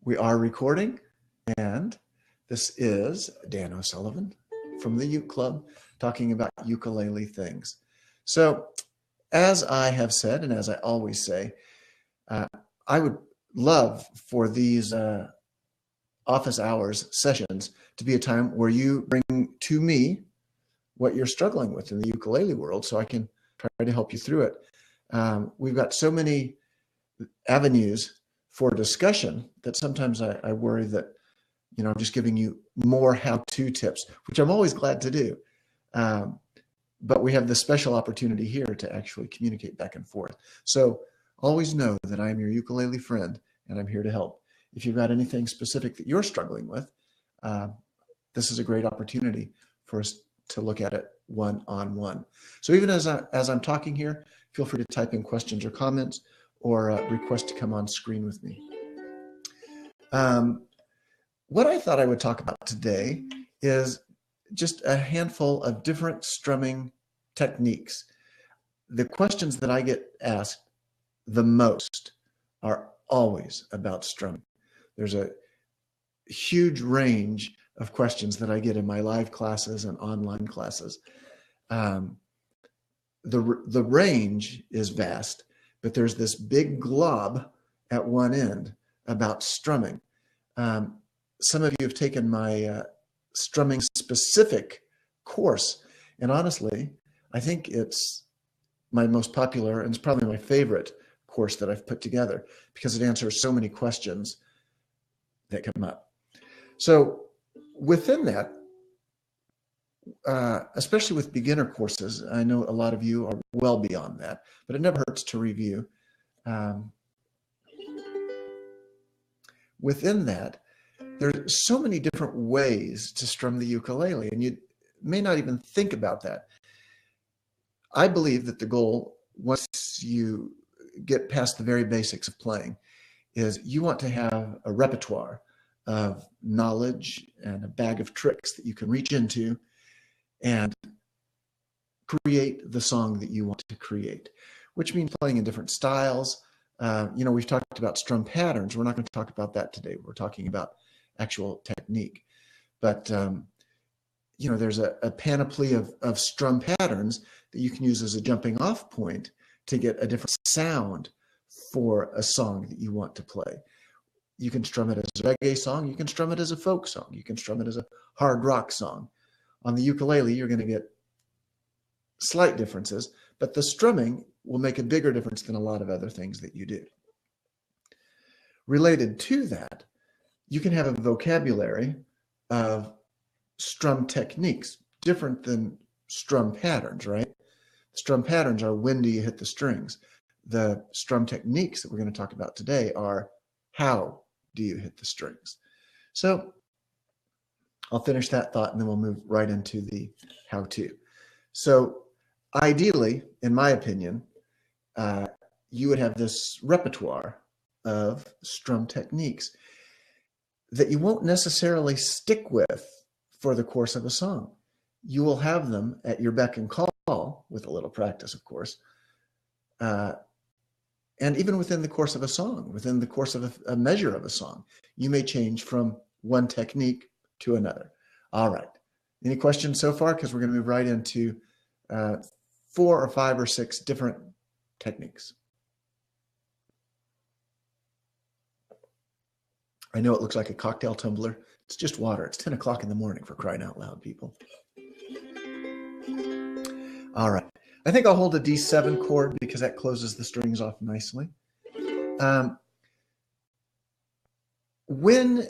We are recording, and this is Dan O'Sullivan from the Uke Club talking about ukulele things. So, as I have said, and as I always say, I would love for these office hours sessions to be a time where you bring to me what you're struggling with in the ukulele world so I can try to help you through it. We've got so many avenues for discussion that sometimes I worry that, I'm just giving you more how-to tips, which I'm always glad to do. But we have this special opportunity here to actually communicate back and forth. So always know that I'm your ukulele friend and I'm here to help. If you've got anything specific that you're struggling with, this is a great opportunity for us to look at it one-on-one. So even as I'm talking here, feel free to type in questions or comments or request to come on screen with me. What I thought I would talk about today is just a handful of different strumming techniques. The questions that I get asked the most are always about strumming. There's a huge range of questions that I get in my live classes and online classes. The range is vast, but there's this big glob at one end about strumming. Some of you have taken my strumming specific course, and honestly, I think it's my most popular and it's probably my favorite course that I've put together because it answers so many questions that come up. So within that, especially with beginner courses, I know a lot of you are well beyond that, but it never hurts to review. Within that, there's so many different ways to strum the ukulele, and you may not even think about that. I believe that the goal, once you get past the very basics of playing, is you want to have a repertoire of knowledge and a bag of tricks that you can reach into and create the song that you want to create, which means playing in different styles. We've talked about strum patterns. We're not going to talk about that today. We're talking about actual technique. But, there's a panoply of strum patterns that you can use as a jumping off point to get a different sound for a song that you want to play. You can strum it as a reggae song. You can strum it as a folk song. You can strum it as a hard rock song. On the ukulele, you're going to get slight differences, but the strumming will make a bigger difference than a lot of other things that you do. Related to that, you can have a vocabulary of strum techniques, different than strum patterns, right? Strum patterns are when do you hit the strings. The strum techniques that we're going to talk about today are how do you hit the strings. So I'll finish that thought and then we'll move right into the how-to. So ideally, in my opinion, you would have this repertoire of strum techniques that you won't necessarily stick with for the course of a song. You will have them at your beck and call, with a little practice, of course. And even within the course of a song, within the course of a measure of a song, you may change from one technique to another. All right. Any questions so far? Because we're going to move right into 4 or 5 or 6 different techniques. I know it looks like a cocktail tumbler. It's just water. It's 10 o'clock in the morning, for crying out loud, people. All right. I think I'll hold a D7 chord because that closes the strings off nicely. When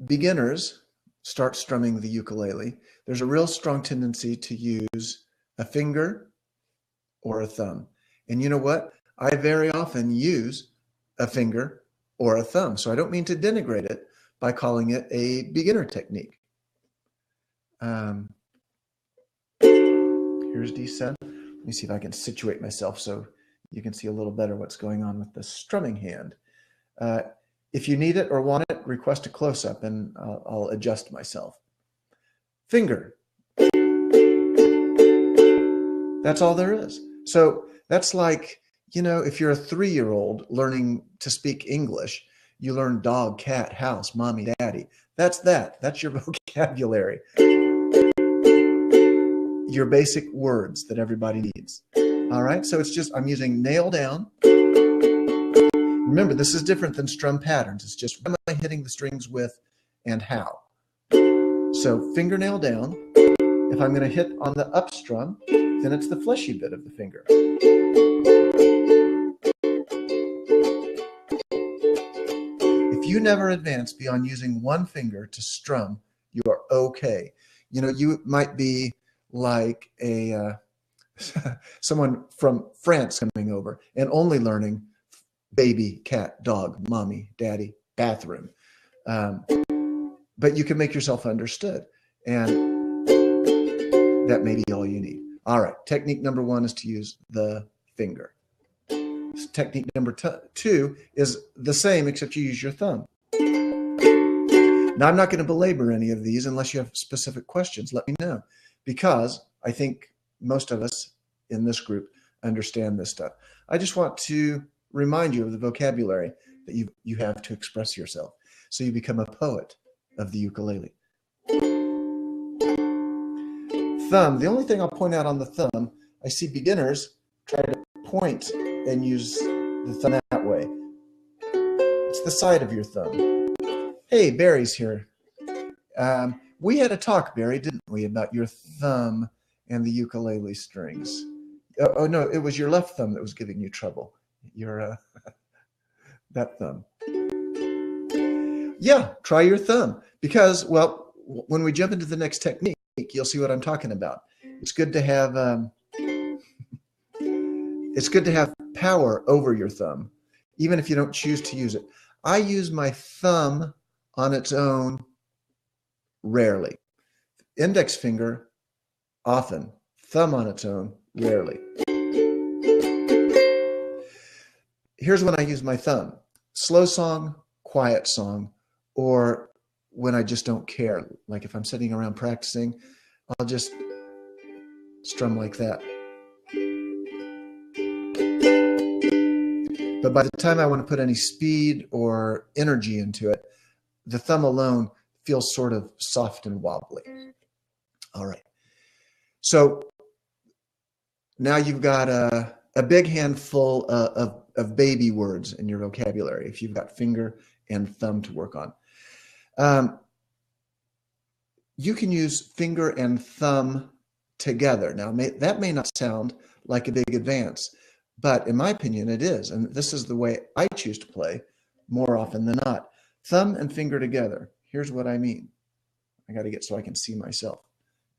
beginners start strumming the ukulele, there's a real strong tendency to use a finger or a thumb. And you know what? I very often use a finger or a thumb. So I don't mean to denigrate it by calling it a beginner technique. Here's D7. Let me see if I can situate myself so you can see a little better what's going on with the strumming hand. If you need it or want it, request a close-up and I'll adjust myself. Finger. That's all there is. So that's like, if you're a 3-year-old learning to speak English, You learn dog, cat, house, mommy, daddy. That's that. That's your vocabulary. Your basic words that everybody needs. All right, so it's just, I'm using nail down. Remember, this is different than strum patterns. It's just what am I hitting the strings with and how. So fingernail down. If I'm going to hit on the up strum, then it's the fleshy bit of the finger. If you never advance beyond using one finger to strum, you are okay. You know, you might be like a someone from France coming over and only learning baby, cat, dog, mommy, daddy, bathroom. But you can make yourself understood. And that may be all you need. All right, technique number one is to use the finger. Technique number two is the same, except you use your thumb. Now, I'm not going to belabor any of these unless you have specific questions. Let me know, because I think most of us in this group understand this stuff. I just want to remind you of the vocabulary that you have to express yourself, so you become a poet of the ukulele. Thumb, the only thing I'll point out on the thumb, I see beginners try to point and use the thumb that way. It's the side of your thumb. Hey, Barry's here. We had a talk, Barry, didn't we, about your thumb and the ukulele strings. Oh no, it was your left thumb that was giving you trouble. Your that thumb. Yeah, try your thumb, because, well, when we jump into the next technique, you'll see what I'm talking about. It's good to have power over your thumb, even if you don't choose to use it. I use my thumb on its own rarely. Index finger, often. Thumb on its own, rarely. Here's when I use my thumb. Slow song, quiet song, or when I just don't care. Like if I'm sitting around practicing, I'll just strum like that. But by the time I want to put any speed or energy into it, the thumb alone feels sort of soft and wobbly. All right. So now you've got a big handful of baby words in your vocabulary if you've got finger and thumb to work on. You can use finger and thumb together. Now, that may not sound like a big advance, but in my opinion, it is. And this is the way I choose to play more often than not. Thumb and finger together. Here's what I mean. I got to get so I can see myself.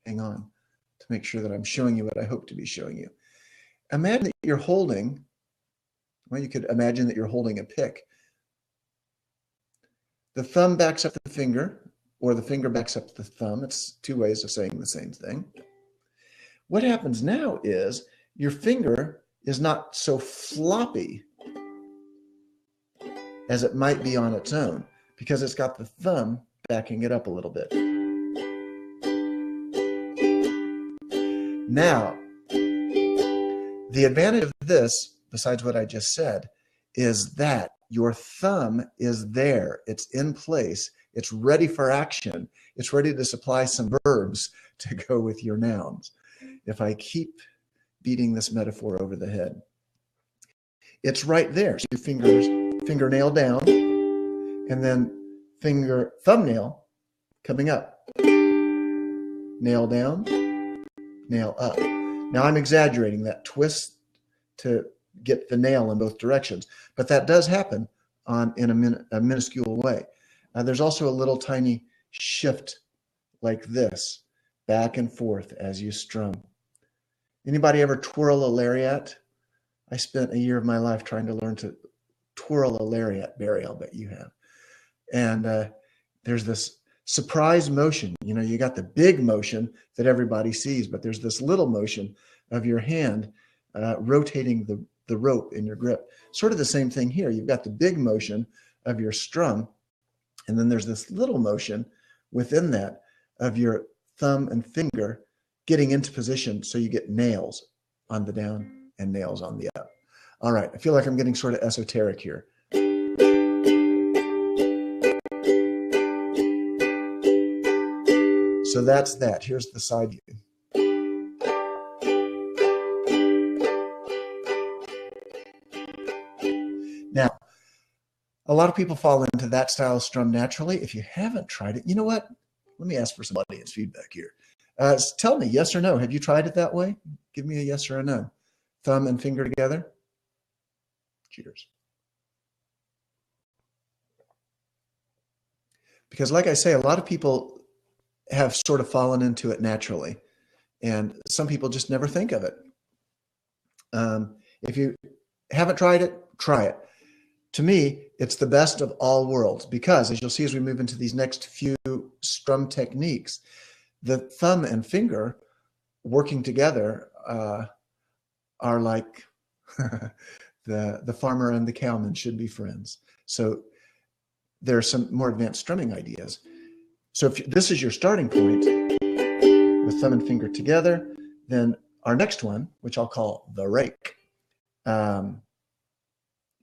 Hang on to make sure that I'm showing you what I hope to be showing you. Imagine that you're holding, well, you could imagine that you're holding a pick. The thumb backs up the finger, or the finger backs up the thumb. It's two ways of saying the same thing. What happens now is your finger is not so floppy as it might be on its own, because it's got the thumb backing it up a little bit. Now, the advantage of this, besides what I just said, is that your thumb is there. It's in place. It's ready for action. It's ready to supply some verbs to go with your nouns. If I keep beating this metaphor over the head, it's right there. So your fingernail down, and then thumbnail coming up. Nail down, nail up. Now I'm exaggerating that twist to get the nail in both directions, but that does happen in a minuscule way. There's also a little tiny shift like this, back and forth as you strum. Anybody ever twirl a lariat? I spent a year of my life trying to learn to twirl a lariat, Barry, I'll bet you have. And there's this surprise motion. You know, you got the big motion that everybody sees, but there's this little motion of your hand rotating the rope in your grip. Sort of the same thing here. You've got the big motion of your strum, and then there's this little motion within that of your thumb and finger getting into position so you get nails on the down and nails on the up. All right, I feel like I'm getting sort of esoteric here. So that's that. Here's the side view. Now, a lot of people fall into that style of strum naturally. If you haven't tried it, you know what? Let me ask for some audience feedback here. Tell me, yes or no. Have you tried it that way? Give me a yes or a no. Thumb and finger together. Cheers. Because like I say, a lot of people have sort of fallen into it naturally. And some people just never think of it. If you haven't tried it, try it. To me, it's the best of all worlds because, as you'll see as we move into these next few strum techniques, the thumb and finger working together are like the farmer and the cowman should be friends. So there are some more advanced strumming ideas. So if this is your starting point with thumb and finger together, then our next one, which I'll call the rake,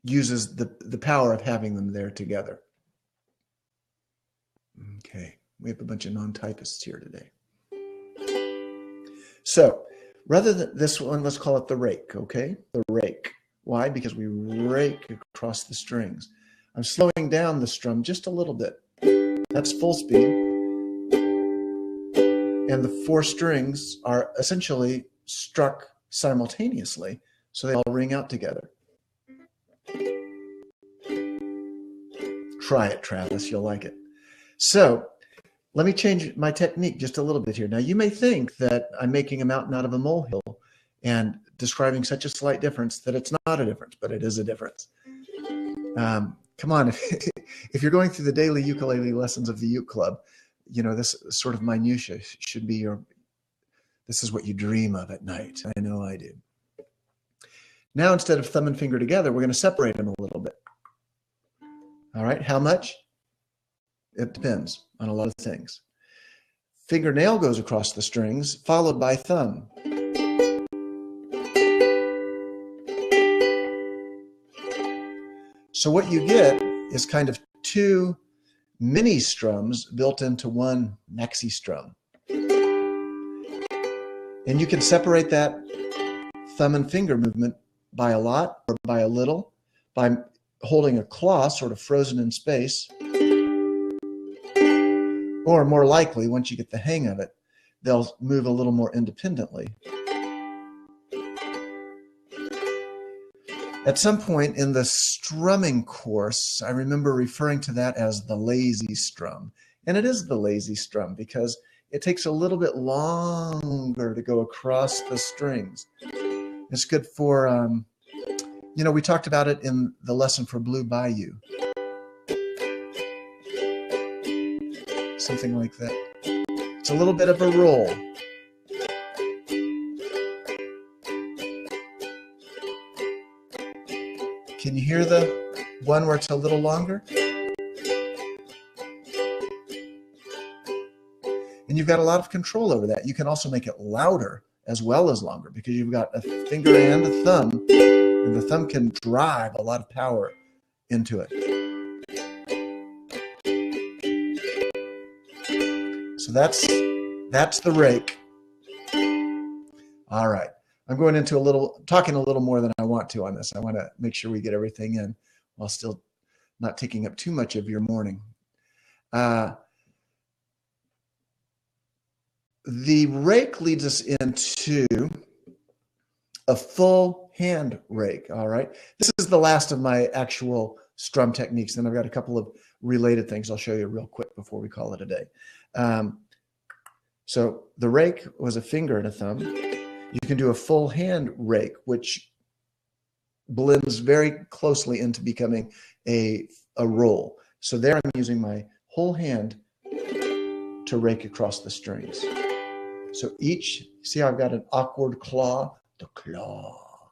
uses the power of having them there together. Okay, we have a bunch of non-typists here today. So rather than this one, let's call it the rake, okay? The rake. Why? Because we rake across the strings. I'm slowing down the strum just a little bit. That's full speed. And the four strings are essentially struck simultaneously, so they all ring out together. Try it, Travis. You'll like it. So let me change my technique just a little bit here. Now, you may think that I'm making a mountain out of a molehill and describing such a slight difference that it's not a difference, but it is a difference. Come on, if you're going through the daily ukulele lessons of the Uke Club, you know, this sort of minutia should be this is what you dream of at night. I know I do. Now, instead of thumb and finger together, we're going to separate them a little bit. All right, how much? It depends on a lot of things. Fingernail goes across the strings, followed by thumb. So what you get is kind of two mini strums built into one maxi strum. And you can separate that thumb and finger movement by a lot or by a little, by holding a claw sort of frozen in space. Or more likely, once you get the hang of it, they'll move a little more independently. At some point in the strumming course, I remember referring to that as the lazy strum. And it is the lazy strum because it takes a little bit longer to go across the strings. It's good for, you know, we talked about it in the lesson for Blue Bayou. Something like that. It's a little bit of a roll. Can you hear the one where it's a little longer? And you've got a lot of control over that. You can also make it louder as well as longer because you've got a finger and a thumb, and the thumb can drive a lot of power into it. So that's the rake. All right. I'm going into talking a little more than I want to on this. I want to make sure we get everything in while still not taking up too much of your morning. The rake leads us into a full hand rake. All right. This is the last of my actual strum techniques. Then I've got a couple of related things I'll show you real quick before we call it a day. So the rake was a finger and a thumb. You can do a full hand rake, which blends very closely into becoming a roll. So there I'm using my whole hand to rake across the strings. So see how I've got an awkward claw? The claw.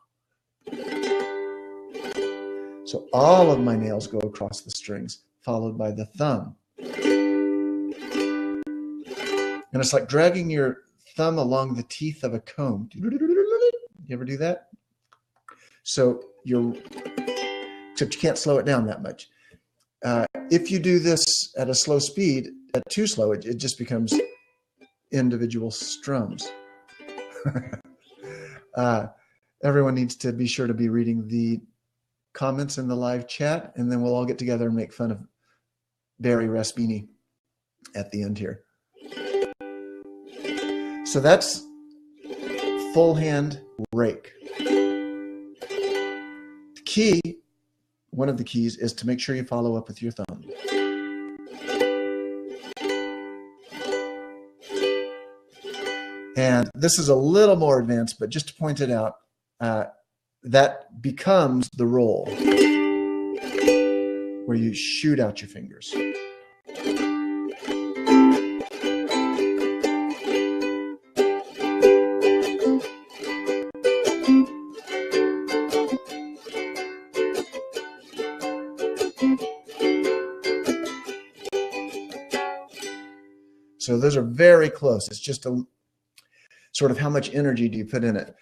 So all of my nails go across the strings, followed by the thumb. And it's like dragging your thumb along the teeth of a comb. You ever do that? So except you can't slow it down that much. If you do this at a slow speed, at too slow, it just becomes individual strums. Everyone needs to be sure to be reading the comments in the live chat, and then we'll all get together and make fun of Barry Raspini at the end here. So that's full hand rake. The key, one of the keys, is to make sure you follow up with your thumb. And this is a little more advanced, but just to point it out, that becomes the roll, where you shoot out your fingers. So those are very close. It's just a sort of how much energy do you put in it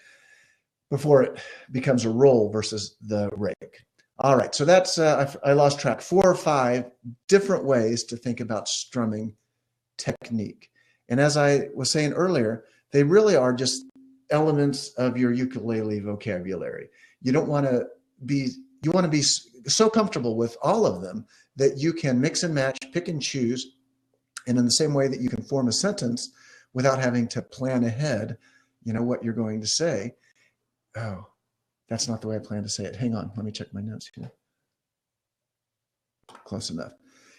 before it becomes a roll versus the rake. All right, so that's, I lost track, 4 or 5 different ways to think about strumming technique. And as I was saying earlier, they really are just elements of your ukulele vocabulary. You don't want to be, you want to be so comfortable with all of them that you can mix and match, pick and choose, and in the same way that you can form a sentence without having to plan ahead, you know, what you're going to say. Oh, that's not the way I plan to say it. Hang on, let me check my notes here. Close enough.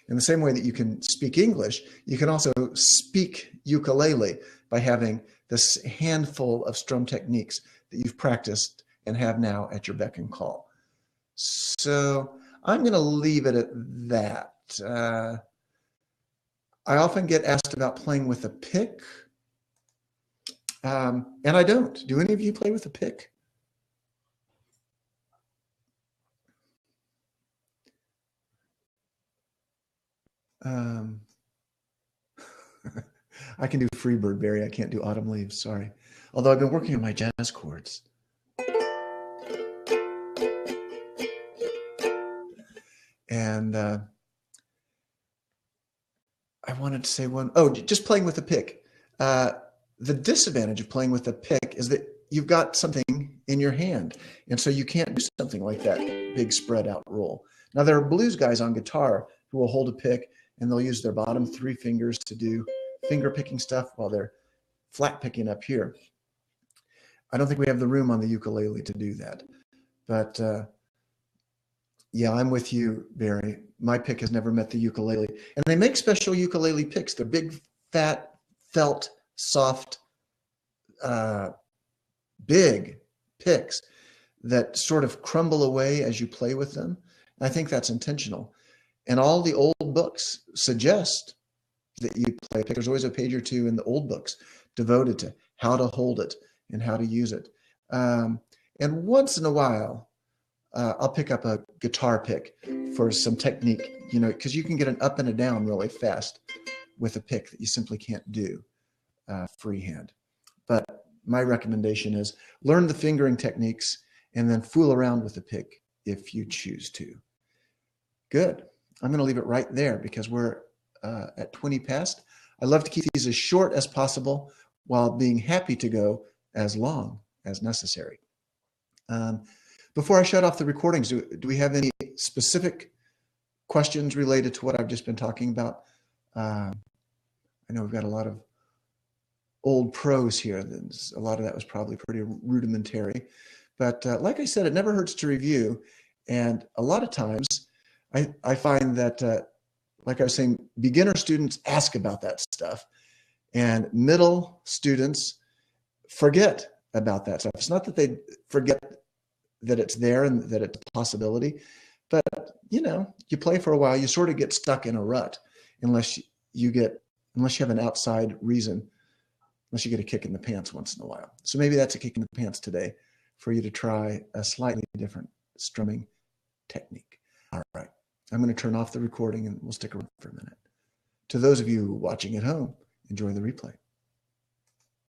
In the same way that you can speak English, you can also speak ukulele by having this handful of strum techniques that you've practiced and have now at your beck and call. So I'm going to leave it at that. I often get asked about playing with a pick, and I don't. Do any of you play with a pick? I can do Freebird, Barry. I can't do Autumn Leaves, sorry. Although I've been working on my jazz chords. And I wanted to say just playing with a pick. The disadvantage of playing with a pick is that you've got something in your hand. And so you can't do something like that big spread out roll. Now there are blues guys on guitar who will hold a pick and they'll use their bottom 3 fingers to do finger picking stuff while they're flat picking up here. I don't think we have the room on the ukulele to do that. But yeah, I'm with you, Barry. My pick has never met the ukulele. And they make special ukulele picks. They're big, fat, felt, soft, big picks that sort of crumble away as you play with them. I think that's intentional. And all the old books suggest that you play a pick. There's always a page or two in the old books devoted to how to hold it and how to use it. And once in a while, I'll pick up a guitar pick for some technique, you know, because you can get an up and a down really fast with a pick that you simply can't do freehand. But my recommendation is learn the fingering techniques and then fool around with the pick if you choose to. Good. I'm going to leave it right there because we're at 20 past. I love to keep these as short as possible while being happy to go as long as necessary. Before I shut off the recordings, do we have any specific questions related to what I've just been talking about? I know we've got a lot of old pros here. A lot of that was probably pretty rudimentary. But like I said, it never hurts to review. And a lot of times, I find that, like I was saying, beginner students ask about that stuff. And middle students forget about that stuff. It's not that they forget that it's there and that it's a possibility, but you know, you play for a while, you sort of get stuck in a rut unless you have an outside reason, unless you get a kick in the pants once in a while. So maybe that's a kick in the pants today for you to try a slightly different strumming technique. All right, I'm going to turn off the recording and we'll stick around for a minute. To those of you watching at home, enjoy the replay.